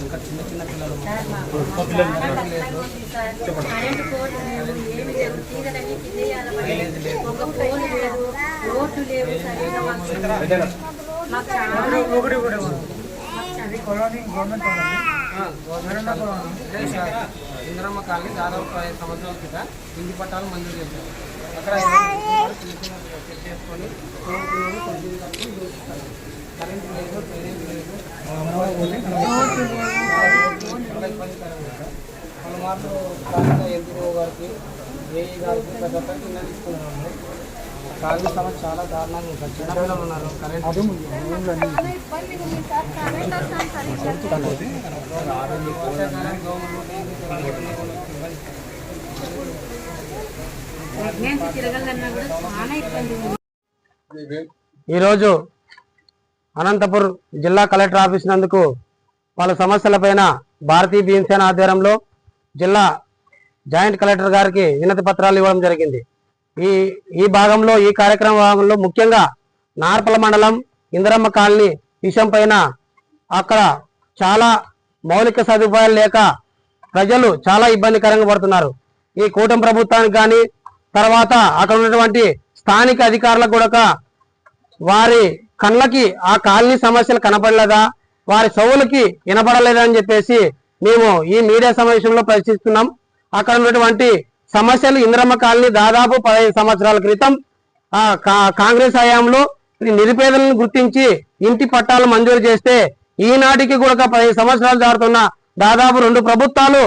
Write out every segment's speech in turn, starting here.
ఇంకా చిన్న చిన్న పిల్లలు ఇందిరమ్మ కాలనీ దాదాపు 5 సంవత్సరాల క్రితం ఇంటి పట్టాలు మంజూరు చేశారు. అక్కడ సెట్ చేసుకొని కరెంట్ లేదు, పేరెంట్ లేదు, మన మార్లు స్థానిక ఎంపీఓ గారికి, ఏఈ గారికి ప్రతి ఒక్కరికి ఇళ్ళ తీసుకున్నాము. కాలనీ సమస్య చాలా దారుణంగా ఉంటుంది. చిన్నపిల్లలు ఉన్నారు, కరెంట్ ఈరోజు అనంతపూర్ జిల్లా కలెక్టర్ ఆఫీస్ నందుకు పలు సమస్యలపైన భారతీయ భీమసేన ఆధ్వర్యంలో జిల్లా జాయింట్ కలెక్టర్ గారికి వినతి పత్రాలు ఇవ్వడం జరిగింది. ఈ భాగంలో ఈ కార్యక్రమ భాగంలో ముఖ్యంగా నార్పల మండలం ఇందిరమ్మ కాలనీ విషయం పైన అక్కడ చాలా మౌలిక సదుపాయాలు లేక ప్రజలు చాలా ఇబ్బందికరంగా పడుతున్నారు. ఈ కూటమి ప్రభుత్వానికి కానీ తర్వాత అక్కడ ఉన్నటువంటి స్థానిక అధికారులకు కూడా వారి కళ్ళకి ఆ కాలనీ సమస్యలు కనపడలేదా, వారి చెవులకి వినపడలేదా అని చెప్పేసి మేము ఈ మీడియా సమావేశంలో ప్రశ్నిస్తున్నాం. అక్కడ ఉన్నటువంటి సమస్యలు ఇందిరమ్మ కాలనీ దాదాపు 15 సంవత్సరాల క్రితం కాంగ్రెస్ హయాంలో నిరుపేదలను గుర్తించి ఇంటి పట్టాలు మంజూరు చేస్తే ఈనాటికి కూడా 15 సంవత్సరాలు దాటుతున్న దాదాపు 2 ప్రభుత్వాలు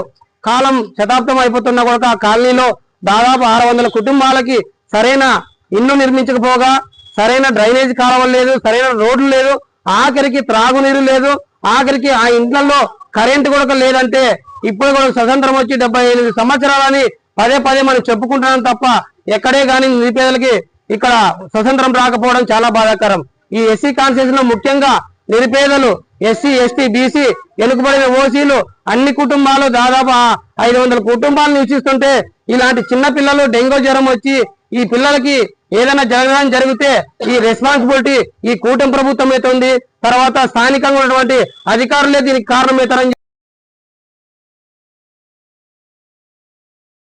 కాలం శతాబ్దం అయిపోతున్నా కూడా ఆ కాలనీలో దాదాపు 600 కుటుంబాలకి సరైన ఇల్లు నిర్మించకపోగా సరైన డ్రైనేజ్ కాలువలు లేదు, సరైన రోడ్లు లేదు, ఆఖరికి త్రాగునీరు లేదు, ఆఖరికి ఆ ఇంట్లలో కరెంటు కూడా లేదంటే ఇప్పుడు కూడా స్వతంత్రం వచ్చి 78 సంవత్సరాలని పదే మనం చెప్పుకుంటున్నాం తప్ప ఎక్కడే కానీ నిరుపేదలకి ఇక్కడ స్వతంత్రం రాకపోవడం చాలా బాధాకరం. ఈ ఎస్సీ కాన్స్టిట్యూషన్ లో ముఖ్యంగా నిరుపేదలు ఎస్సీ, ఎస్టీ, బీసీ, వెనుకబడిన ఓసీలు అన్ని కుటుంబాలు దాదాపు 500 కుటుంబాలు నివసిస్తుంటే ఇలాంటి చిన్న పిల్లలు డెంగ్యూ జ్వరం వచ్చి ఈ పిల్లలకి ఏదైనా జరగడం జరిగితే ఈ రెస్పాన్సిబిలిటీ ఈ కూటమి ప్రభుత్వం అవుతుంది. తర్వాత స్థానికంగా ఉన్నటువంటి అధికారులే దీనికి కారణమవుతారని